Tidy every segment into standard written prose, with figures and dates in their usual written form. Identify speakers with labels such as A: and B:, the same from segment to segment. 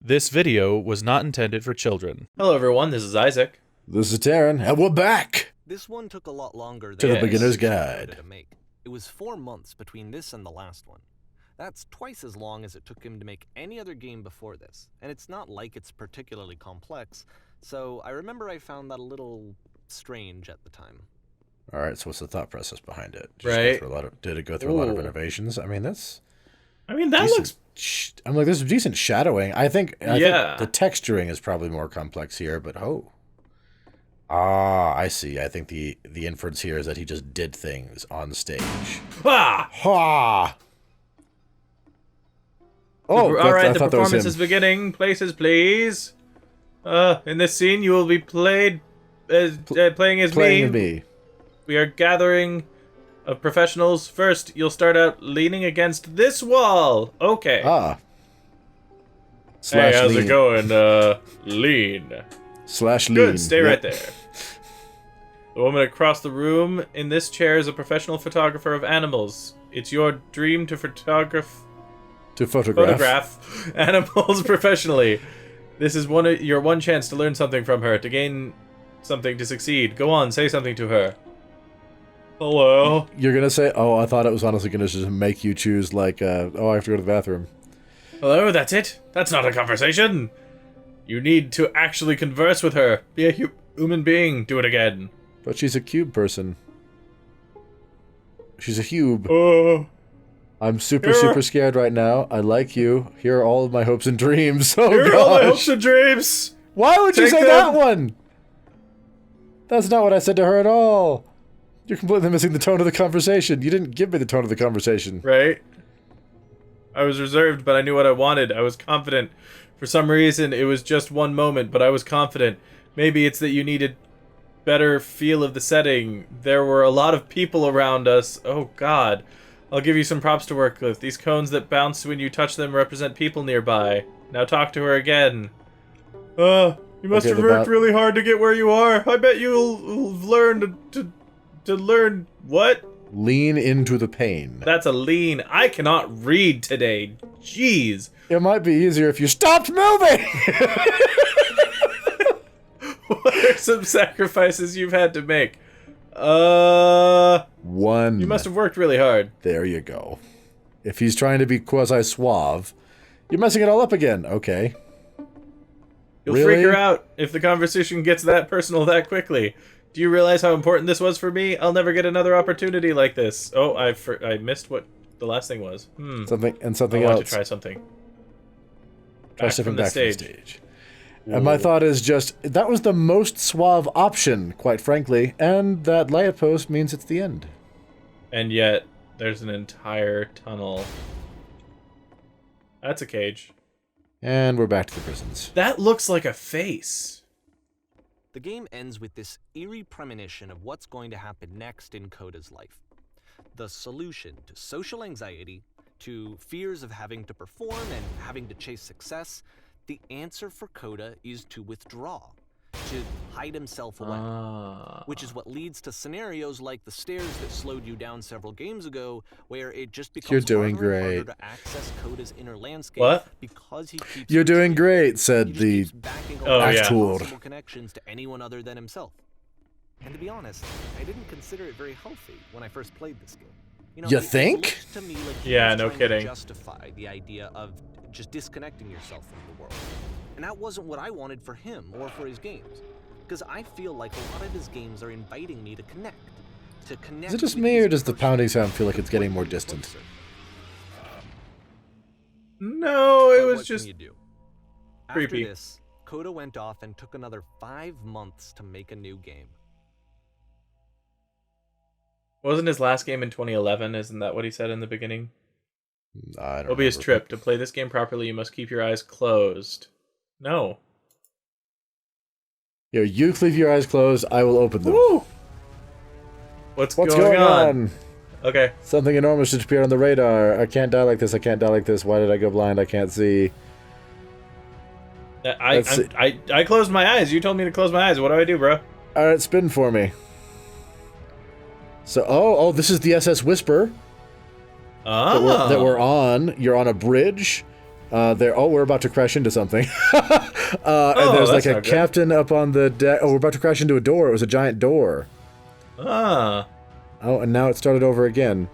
A: This video was not intended for children. Hello everyone, this is Isaac.
B: This is Taryn, and we're back!
C: This one took a lot longer
B: To
C: than
B: the beginner's guide.
C: to make. It was 4 months between this and the last one. That's twice as long as it took him to make any other game before this, and it's not like it's particularly complex, so I remember I found that a little strange at the time.
B: Alright, so what's the thought process behind it?
A: Right.
B: Did it go through a lot of renovations? I mean, that
A: Decent.
B: looks... I'm like, there's some decent shadowing. I think the texturing is probably more complex here, but I see. I think the inference here is that he just did things on stage.
A: Ah!
B: Ha!
A: Oh, all right.
B: I
A: The
B: thought that was
A: performance is
B: him.
A: beginning. Places, please. In this scene, you will be playing as
B: Playing me.
A: We are gathering of professionals. First, you'll start out leaning against this wall. Okay.
B: Ah.
A: Hey, how's
B: lean.
A: it going? Lean.
B: Slash lean.
A: Good. Stay
B: Yep.
A: right there. The woman across the room in this chair is a professional photographer of animals. It's your dream to photograph animals professionally. This is your one chance to learn something from her, to gain something, to succeed. Go on, say something to her. Hello.
B: You're gonna say, oh, I thought it was honestly gonna just make you choose, like, oh, I have to go to the bathroom.
A: Hello, that's it? That's not a conversation. You need to actually converse with her. Be a human being. Do it again.
B: But she's a cube person. She's a cube.
A: Oh.
B: I'm super scared right now. I like you. Here are all of my hopes and dreams. Oh,
A: Here are all my
B: gosh.
A: hopes and dreams.
B: Why would you
A: Take
B: say
A: them.
B: that one? That's not what I said to her at all. You're completely missing the tone of the conversation. You didn't give me the tone of the conversation.
A: Right? I was reserved, but I knew what I wanted. I was confident. For some reason, it was just one moment, but I was confident. Maybe it's that you needed better feel of the setting. There were a lot of people around us. Oh, God. I'll give you some props to work with. These cones that bounce when you touch them represent people nearby. Now talk to her again. You must have worked really hard to get where you are. I bet you'll learn to learn what?
B: Lean into the pain.
A: That's a lean. I cannot read today. Jeez.
B: It might be easier if you stopped moving!
A: What are some sacrifices you've had to make?
B: One.
A: You must have worked really hard.
B: There you go. If he's trying to be quasi-suave, you're messing it all up again. Okay.
A: You'll
B: Really?
A: freak her out if the conversation gets that personal that quickly. Do you realize how important this was for me? I'll never get another opportunity like this. Oh, I missed what the last thing was.
B: Something
A: I
B: else.
A: want to try something.
B: Try
A: Back
B: stepping
A: from the
B: back from the
A: stage.
B: stage. And my thought is just, that was the most suave option, quite frankly, and that light post means it's the end.
A: And yet, there's an entire tunnel. That's a cage.
B: And we're back to the prisons.
A: That looks like a face.
C: The game ends with this eerie premonition of what's going to happen next in Coda's life. The solution to social anxiety, to fears of having to perform and having to chase success, the answer for Coda is to withdraw, to hide himself away. Which is what leads to scenarios like the stairs that slowed you down several games ago, where it just becomes
B: You're doing
C: harder and
B: great.
C: harder to access Coda's inner landscape.
A: What?
C: Because he keeps
B: You're doing
C: retreating.
B: great,
C: He
B: said
C: just
B: the
C: keeps backing
A: Oh,
C: away
A: yeah.
C: from
B: actor.
C: possible connections to anyone other than himself. And to be honest, I didn't consider it very healthy when I first played this game.
B: You
C: it
B: think?
C: looked to me like he
A: Yeah,
C: was
A: no
C: trying
A: kidding.
C: To justify the idea of just disconnecting yourself from the world. And that wasn't what I wanted for him or for his games. Because I feel like a lot of his games are inviting me to connect.
B: Is it just
C: with
B: me,
C: this
B: or does the
C: person
B: pounding sound feel like it's
C: to
B: getting
C: put
B: more
C: me
B: distant?
C: closer.
A: No, it
C: But
A: was
C: what
A: just...
C: can you do?
A: creepy.
C: After this, Coda went off and took another 5 months to make a new game.
A: Wasn't his last game in 2011? Isn't that what he said in the beginning?
B: I don't
A: It'll be his
B: remember.
A: trip. To play this game properly, you must keep your eyes closed. No.
B: Here, you leave your eyes closed, I will open them.
A: Woo! What's going on? Okay.
B: Something enormous just appeared on the radar. I can't die like this, I can't die like this. Why did I go blind? I can't see.
A: I closed my eyes. You told me to close my eyes. What do I do, bro?
B: Alright, spin for me. So, oh, this is the SS Wisper
A: Oh.
B: that we're on. You're on a bridge. We're about to crash into something. And there's like
A: that's
B: a
A: not good.
B: captain up on the deck. Oh, we're about to crash into a door. It was a giant door.
A: Ah.
B: Oh, and now it started over again.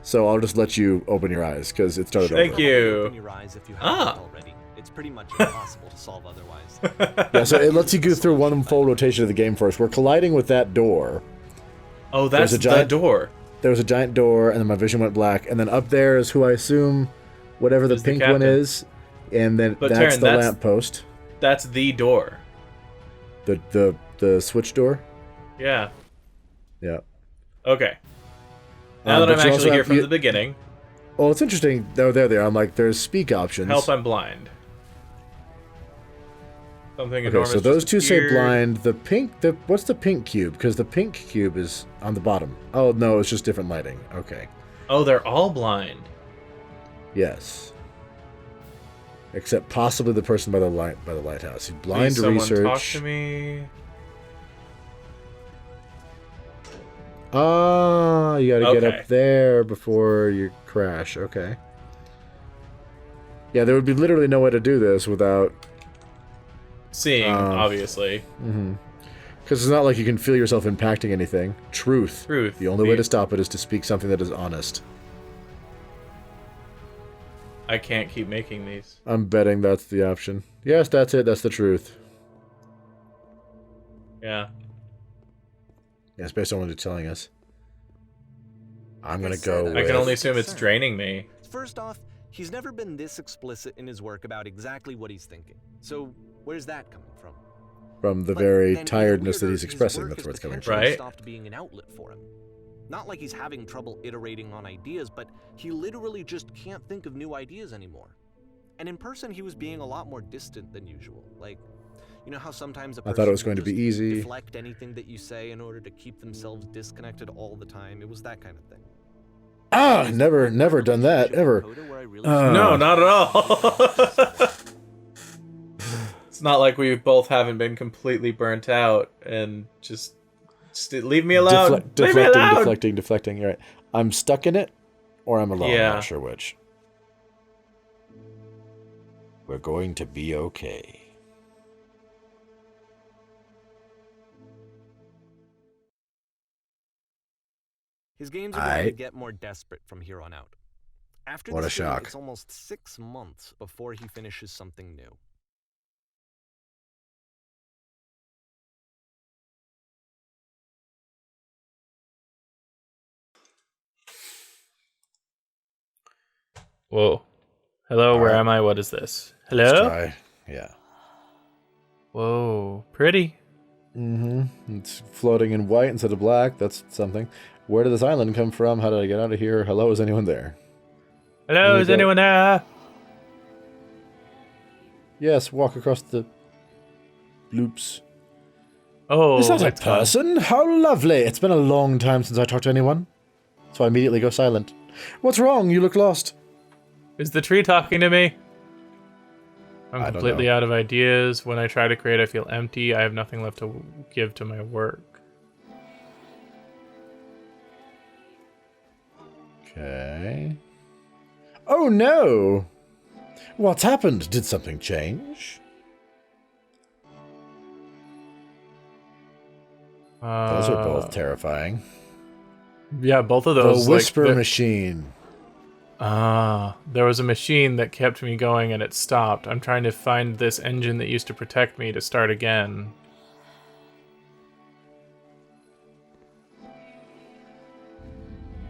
B: So I'll just let you open your eyes, because it started
A: Thank
B: over.
A: you.
C: Open your eyes if you haven't already. It's pretty much impossible to solve otherwise.
B: Yeah, so it lets you go through one full rotation of the game first. We're colliding with that door.
A: Oh, that's
B: There's a giant-
A: the door.
B: There was a giant door, and then my vision went black. And then up there is who I assume whatever the
A: Is the
B: pink one
A: captain.
B: is. And then
A: But
B: that's
A: Taryn,
B: the
A: that's-
B: lamppost.
A: That's the door.
B: The switch door.
A: Yeah.
B: Yeah.
A: Okay. Now that
B: but
A: I'm
B: you also
A: actually here
B: have-
A: from
B: you-
A: the beginning,
B: Well, it's interesting. There they are. I'm like, there's speak options.
A: help, I'm blind. Something
B: Okay,
A: enormous
B: so those
A: just
B: two say
A: appeared.
B: blind. The pink, what's the pink cube? Because the pink cube is on the bottom. Oh no, it's just different lighting. Okay.
A: Oh, they're all blind.
B: Yes. Except possibly the person by the lighthouse. He's blind
A: Please, someone
B: research.
A: talk to me.
B: Ah, you gotta get
A: Okay.
B: up there before you crash. Okay. Yeah, there would be literally no way to do this without...
A: Seeing, obviously.
B: Because it's not like you can feel yourself impacting anything. Truth.
A: Truth.
B: The only way to stop it is to speak something that is honest.
A: I can't keep making these.
B: I'm betting that's the option. Yes, that's it. That's the truth.
A: Yeah.
B: Yeah, it's based on what you're telling us. I'm gonna
C: Yes,
B: go
C: sir.
B: with...
A: I can only assume it's draining me.
C: First off, he's never been this explicit in his work about exactly what he's thinking. So where's that coming from?
B: From the
C: But
B: very
C: then even
B: tiredness that
C: weirder,
B: he's
C: his
B: expressing.
C: work
B: That's
C: has
B: where it's coming from.
C: potentially
A: Right.
C: Stopped being an outlet for him. Not like he's having trouble iterating on ideas, but he literally just can't think of new ideas anymore. And in person, he was being a lot more distant than usual. Like, you know how sometimes a person
B: thought it was
C: will
B: going to be
C: just
B: easy.
C: deflect anything that you say in order to keep themselves disconnected all the time. It was that kind of thing.
B: Ah, never done that, ever.
A: No, not at all. It's not like we both haven't been completely burnt out and just leave me alone. Leave me alone.
B: Deflecting. You're right. I'm stuck in it, or I'm alone.
A: Yeah.
B: I'm not sure which. We're going to be okay.
C: His games are going to get more desperate from here on out. After
B: What
C: this
B: a
C: game,
B: shock.
C: it's almost 6 months before he finishes something new.
A: Whoa. Hello, where
B: Alright.
A: am I? What is this?
B: Let's
A: Hello?
B: try. Yeah.
A: Whoa. Pretty.
B: Mm-hmm. It's floating in white instead of black. That's something. Where did this island come from? How did I get out of here? Hello, is anyone there?
A: Hello,
B: There we
A: is
B: go.
A: anyone there?
B: Yes, walk across the bloops.
A: Oh,
B: Is that a
A: it's fun.
B: person? How lovely. It's been a long time since I talked to anyone. So I immediately go silent. What's wrong? You look lost.
A: Is the tree talking to me? I'm
B: I don't
A: completely
B: know.
A: out of ideas. When I try to create, I feel empty. I have nothing left to give to my work.
B: Okay. Oh no! What's happened? Did something change? Those are both terrifying.
A: Yeah, both of
B: The
A: those.
B: Wisper
A: like,
B: Machine.
A: there was a machine that kept me going and it stopped. I'm trying to find this engine that used to protect me to start again.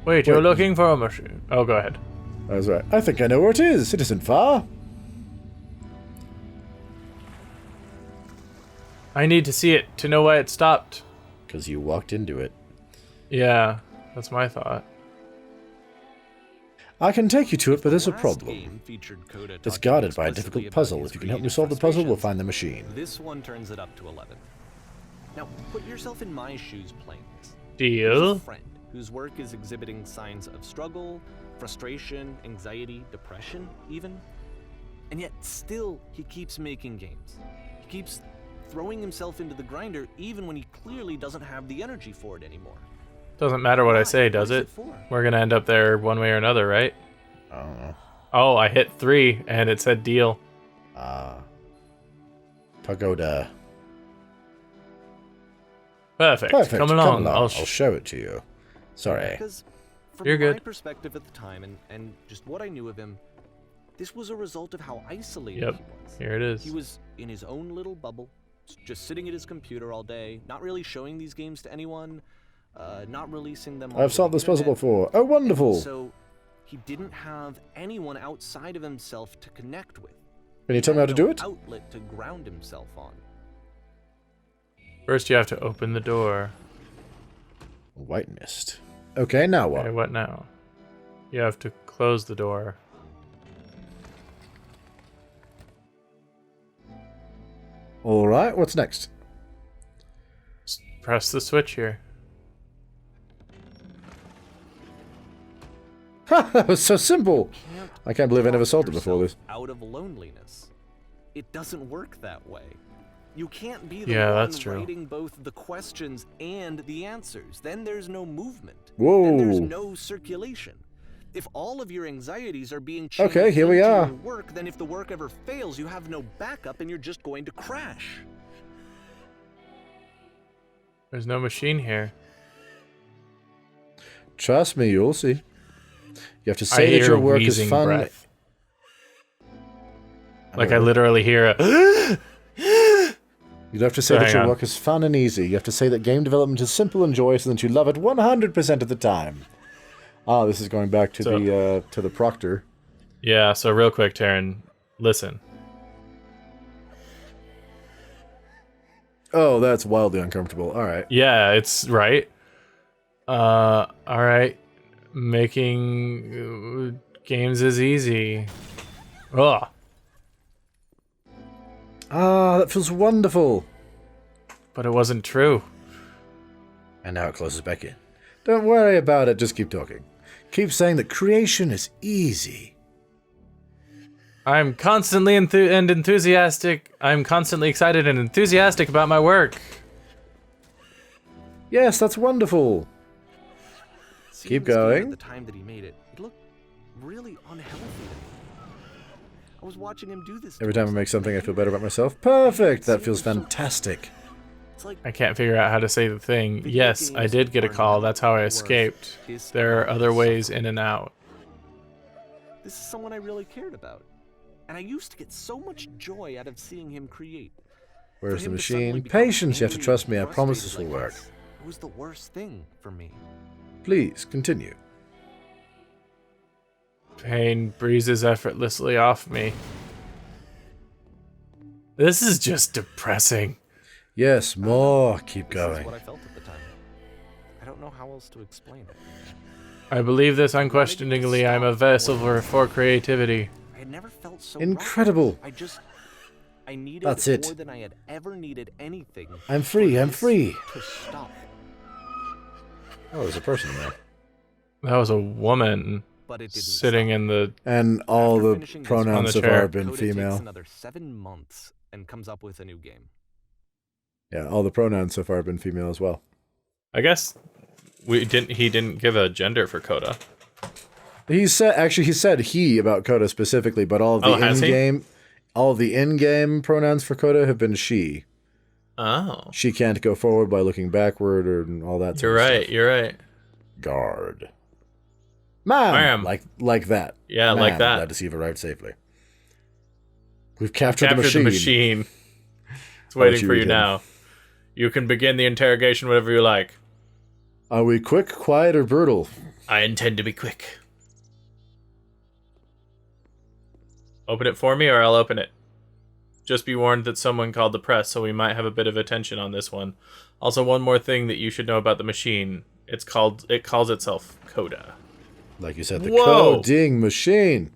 A: Wait, you're
B: Wait.
A: looking for a machine? Oh, go ahead.
B: That's right. I think I know where it is. It isn't far.
A: I need to see it to know why it stopped.
B: Because you walked into it.
A: Yeah, that's my thought.
B: I can take you to it, but there's a
C: Last
B: problem.
C: game featured Coda
B: It's
C: talking
B: guarded by a
C: explicitly
B: difficult
C: about
B: puzzle.
C: his
B: If you can help me
C: creative
B: solve the puzzle, we'll
C: frustrations.
B: find the machine.
C: This one turns it up to 11. Now, put yourself in my shoes playing this. There's
A: Deal?
C: a friend whose work is exhibiting signs of struggle, frustration, anxiety, depression, even. And yet, still, he keeps making games. He keeps throwing himself into the grinder even when he clearly doesn't have the energy for it anymore.
A: Doesn't matter what I
C: Why?
A: say,
C: What
A: does
C: is
A: it?
C: for?
A: We're gonna end up there one way or another, right?
B: I don't know.
A: Oh, I hit 3 and it said deal.
B: Pagoda.
A: Perfect. Come along.
B: I'll show it to you. Sorry.
C: Because from
A: You're
C: my
A: good.
C: perspective at the time and just what I knew of him, this was a result of how isolated
A: Yep.
C: he was.
A: Here it is.
C: He was in his own little bubble, just sitting at his computer all day, not really showing these games to anyone, not releasing them.
B: I've solved this puzzle before. Oh, wonderful!
C: So he didn't have anyone outside of himself to connect with.
B: Can you tell me how to do it?
C: Outlet to ground himself on.
A: First, you have to open the door.
B: White mist. Okay, now what?
A: Okay, what now? You have to close the door.
B: Alright, what's next?
A: Just press the switch here.
B: Ha! That was so simple! I can't believe I never solved it before this.
C: Out of loneliness. It doesn't work that way. You can't be the
A: Yeah,
C: one
A: that's true.
C: writing both the questions and the answers. Then there's no movement.
B: Whoa.
C: Then there's no circulation. If all of your anxieties are being channeled
B: Okay, here we
C: into
B: are.
C: your work, then if the work ever fails, you have no backup and you're just going to crash.
A: There's no machine here.
B: Trust me, you'll see. You have to
A: I
B: say that
A: hear
B: your
A: a
B: work is
A: wheezing
B: fun.
A: breath. Like I literally hear a.
B: You have to say
A: So
B: that
A: hang
B: your
A: on.
B: work is fun and easy. You have to say that game development is simple and joyous and that you love it 100% of the time. Ah, this is going back to the proctor.
A: Yeah. So real quick, Taryn, listen.
B: Oh, that's wildly uncomfortable. All right.
A: Yeah, it's right. All right. Making games is easy. Ugh.
B: Ah, that feels wonderful.
A: But it wasn't true.
B: And now it closes back in. Don't worry about it. Just keep talking. Keep saying that creation is easy.
A: I'm constantly enthusiastic. I'm constantly excited and enthusiastic about my work.
B: Yes, that's wonderful.
C: Seeing
B: Keep
C: this game
B: going.
C: At the time that he made it, it looked really unhealthy to me. I was watching him do this.
B: Every time I make something, I feel better about myself. Perfect. That feels fantastic.
C: It's like
A: I can't figure out how to say the thing. Yes, I did get a call. That's how I escaped. There are other ways in and out.
C: this is someone I really cared about, and I used to get so much joy out of seeing him create.
B: Where's the
C: For him to suddenly
B: machine?
C: become
B: Patience. You have to
C: angry
B: trust
C: and
B: me. I promise this will
C: frustrated
B: work.
C: like this, it was the worst thing for me.
B: Please, continue.
A: Pain breezes effortlessly off me. This is just depressing.
B: Yes, more. Keep
C: This is
B: going.
C: what I felt at the time. I don't know how else to explain it.
A: I believe this unquestioningly. I'm a vessel for creativity.
C: I had never felt so
B: Incredible.
C: I needed
B: That's it.
C: more than I had ever needed anything.
B: I'm free.
C: for
B: I'm
C: this
B: free.
C: To stop.
B: Oh, there's a person there.
A: That was a woman
C: But it didn't
A: sitting
C: stop.
A: in the.
B: And all
C: After
B: the
C: finishing this
A: on
B: pronouns
A: the
B: so far
A: chair.
B: have been
C: Coda takes
B: female.
C: another 7 months and comes up with a new game.
B: Yeah, all the pronouns so far have been female as well.
A: I guess he didn't give a gender for Coda.
B: He said he about Coda specifically, but all of the
A: has he?
B: in-game pronouns for Coda have been she.
A: Oh,
B: She can't go forward by looking backward or all that.
A: you're
B: sort of
A: right.
B: stuff.
A: You're right.
B: Guard. Ma'am.
A: Ma'am.
B: Like that.
A: Yeah, like
B: Ma'am,
A: that.
B: glad to see you've arrived safely. We've captured,
A: Captured
B: the machine.
A: It's waiting
B: you
A: for
B: read
A: you
B: him?
A: now. You can begin the interrogation whenever you like.
B: Are we quick, quiet, or brutal?
A: I intend to be quick. Open it for me, or I'll open it. Just be warned that someone called the press, so we might have a bit of attention on this one. Also, one more thing that you should know about the machine. It calls itself Coda.
B: Like you said, the
A: Whoa.
B: coding machine.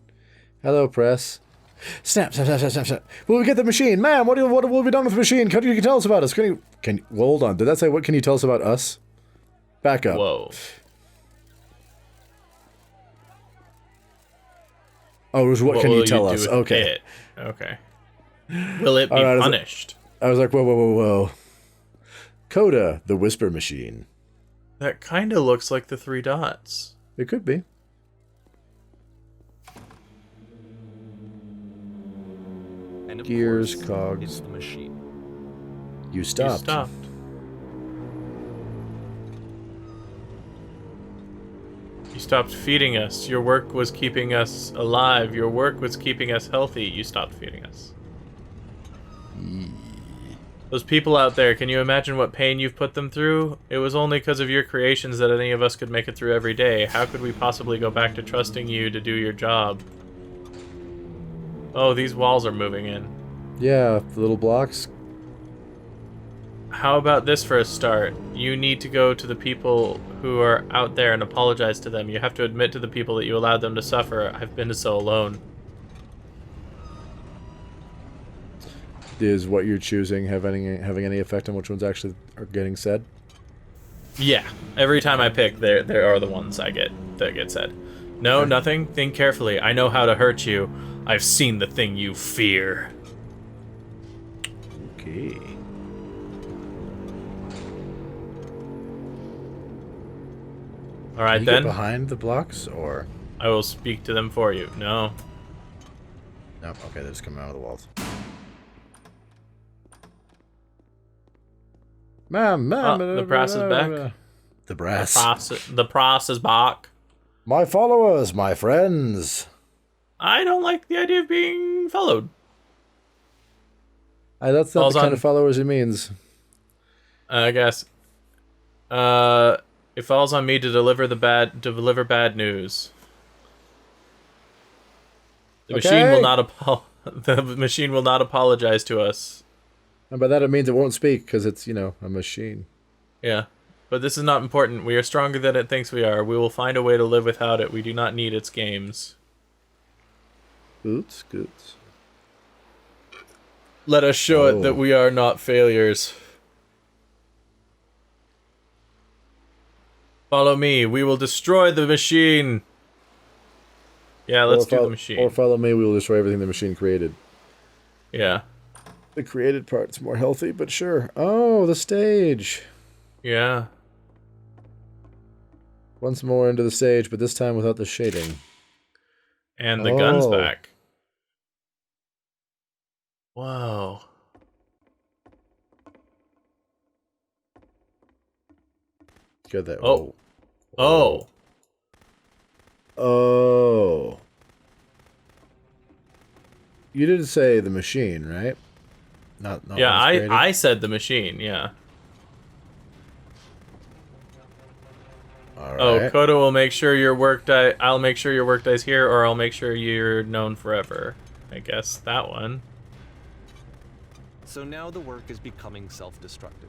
B: Hello, press. Snap, snap, snap, snap, snap, snap. Will we get the machine? Ma'am, what will be done with the machine? Can you tell us about us? Well, hold on. Did that say, what can you tell us about us? Back up.
A: Whoa.
B: Oh, it was what can
A: will
B: you tell
A: do
B: us?
A: with
B: Okay.
A: it? Okay. Will it be
B: All right,
A: punished?
B: I was like, whoa. Coda, the Wisper Machine.
A: That kind of looks like the 3 dots.
B: It could be.
C: of
B: Gears,
C: course,
B: cogs.
C: it's the machine.
B: You
A: You
B: stopped.
A: stopped. You stopped feeding us. Your work was keeping us alive. Your work was keeping us healthy. You stopped feeding us. Those people out there, can you imagine what pain you've put them through? It was only because of your creations that any of us could make it through every day. How could we possibly go back to trusting you to do your job? Oh, these walls are moving in.
B: Yeah, the little blocks.
A: How about this for a start? You need to go to the people who are out there and apologize to them. You have to admit to the people that you allowed them to suffer. I've been so alone.
B: Is what you're choosing having any effect on which ones actually are getting said?
A: Yeah. Every time I pick, there are the ones that get said. No, nothing. Think carefully. I know how to hurt you. I've seen the thing you fear.
B: Okay.
A: All right,
B: Can you
A: then.
B: get behind the blocks, or
A: I will speak to them for you. No.
B: no? Okay, they're just coming out of the walls. Ma'am,
A: The brass is back.
B: The brass.
A: The pros is back.
B: My followers, my friends.
A: I don't like the idea of being followed.
B: That's not
A: Falls
B: the kind
A: on-
B: of followers he means.
A: I guess. It falls on me to deliver bad news. The machine will not the machine will not apologize to us.
B: And by that it means it won't speak, because it's, you know, a machine.
A: Yeah. But this is not important. We are stronger than it thinks we are. We will find a way to live without it. We do not need its games.
B: Goots.
A: Let us show it that we are not failures. Follow me. We will destroy the machine. Yeah, let's do the machine.
B: Or follow me, we will destroy everything the machine created.
A: Yeah.
B: The created part's more healthy, but sure. Oh, the stage.
A: Yeah.
B: Once more into the stage, but this time without the shading.
A: And the gun's back. Whoa.
B: Good that.
A: Oh.
B: Oh. You didn't say the machine, right? Not
A: Yeah,
B: what's created?
A: I said the machine, yeah.
B: All
A: Oh,
B: right.
A: Koda will make sure your work die. I'll make sure your work dies here, or I'll make sure you're known forever. I guess that one.
C: So now the work is becoming self-destructive.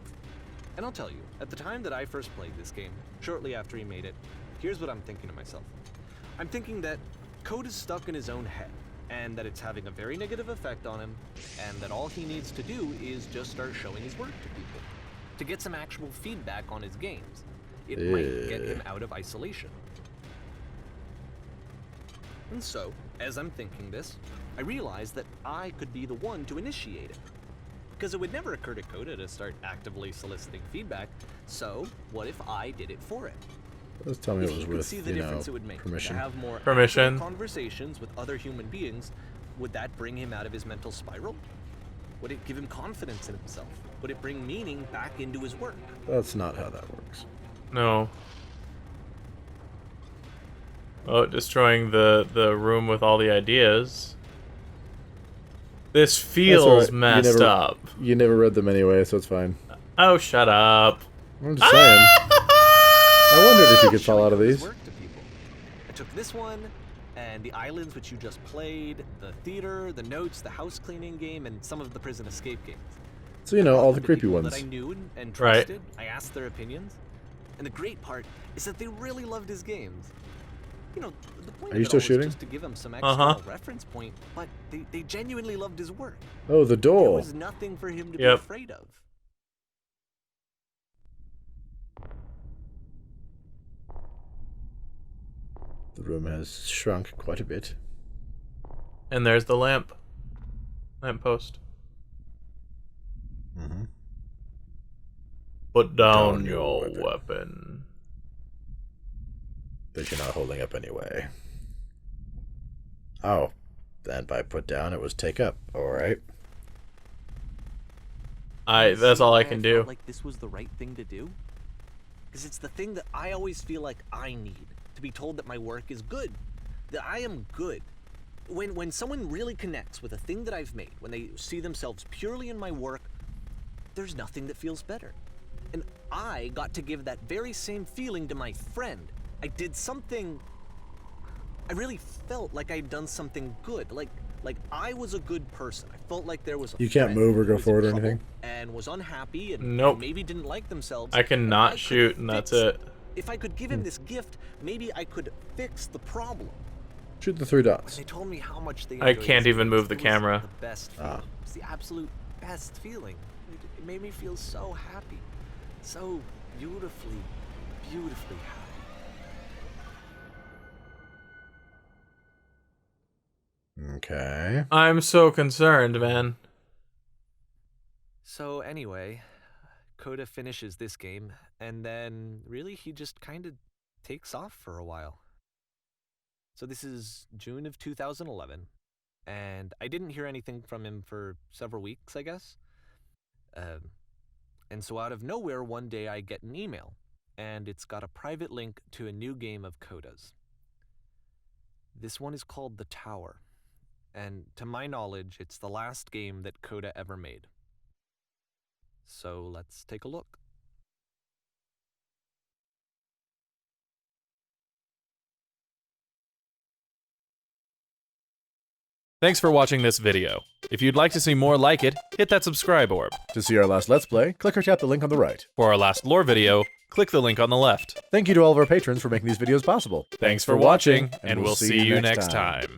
C: And I'll tell you, at the time that I first played this game, shortly after he made it, here's what I'm thinking to myself. I'm thinking that Code is stuck in his own head, and that it's having a very negative effect on him, and that all he needs to do is just start showing his work to people, to get some actual feedback on his games. It might get him out of isolation. And so, as I'm thinking this, I realize that I could be the one to initiate it. Because it would never occur to Coda to start actively soliciting feedback, so what if I did it for him?
B: Just tell me
C: If
B: it
C: he
B: was
C: could
B: with,
C: see the difference it would make
B: permission.
C: to have more
A: Permission.
C: actual conversations with other human beings, would that bring him out of his mental spiral? Would it give him confidence in himself? Would it bring meaning back into his work?
B: That's not how that works.
A: No. Oh, destroying the room with all the ideas. This feels
B: right.
A: messed up.
B: You never read them anyway, so it's fine.
A: Oh, shut up.
B: I'm just saying. I wondered if you could fall out of
C: Showing his
B: these.
C: work to people. I took this one, and the islands which you just played, the theater, the notes, the house cleaning game, and some of the prison escape games.
B: So, you know, all the
C: To
B: creepy
C: people
B: ones.
C: that I knew and
A: Right.
C: trusted. I asked their opinions. And the great part is that they really loved his games. You know, the point
B: Are
C: of
B: you
C: it
B: still
C: all
B: shooting?
C: was just to give him some external reference point, but they genuinely loved his work.
B: Oh, the
C: There
B: door.
C: was nothing for him to be
A: Yep.
C: afraid of.
B: The room has shrunk quite a bit.
A: And there's the lamp. Lamp post.
B: Mm-hmm.
A: Put down
B: Down
A: your
B: your
A: weapon.
B: That you're not holding up anyway. Oh. And by put down, it was take up. Alright.
A: That's all I
C: why
A: can
C: felt
A: do.
C: Like this was the right thing to do? Because it's the thing that I always feel like I need, to be told that my work is good, that I am good. When someone really connects with a thing that I've made, when they see themselves purely in my work, there's nothing that feels better. And I got to give that very same feeling to my friend. I did something, I really felt like I'd done something good, like I was a good person. I felt like there was a
B: You can't
C: friend
B: move or
C: who
B: go
C: was in
B: forward or
C: trouble
B: anything?
C: and was unhappy and
A: Nope.
C: maybe didn't like themselves.
A: I cannot
C: could
A: shoot, and that's
C: fix
A: it.
C: If I could give him this gift, maybe I could fix the problem.
B: Shoot the 3 dots.
C: They told me how much they
A: I
C: enjoyed
A: can't
C: this
A: even
C: gift.
A: move the
C: It was
A: camera.
C: The best feeling. It was the absolute best feeling. It made me feel so happy. So beautifully, beautifully happy.
B: Okay.
A: I'm so concerned, man.
C: So anyway, Coda finishes this game, and then really he just kind of takes off for a while. So this is June of 2011, and I didn't hear anything from him for several weeks, I guess. And so out of nowhere, one day I get an email, and it's got a private link to a new game of Coda's. This one is called The Tower, and to my knowledge, it's the last game that Coda ever made. So let's take a look.
A: Thanks for watching this video. If you'd like to see more like it, hit that subscribe orb.
B: To see our last Let's Play, click or tap the link on the right.
A: For our last lore video, click the link on the left.
B: Thank you to all of our patrons for making these videos possible.
A: Thanks for watching, and we'll see you next time.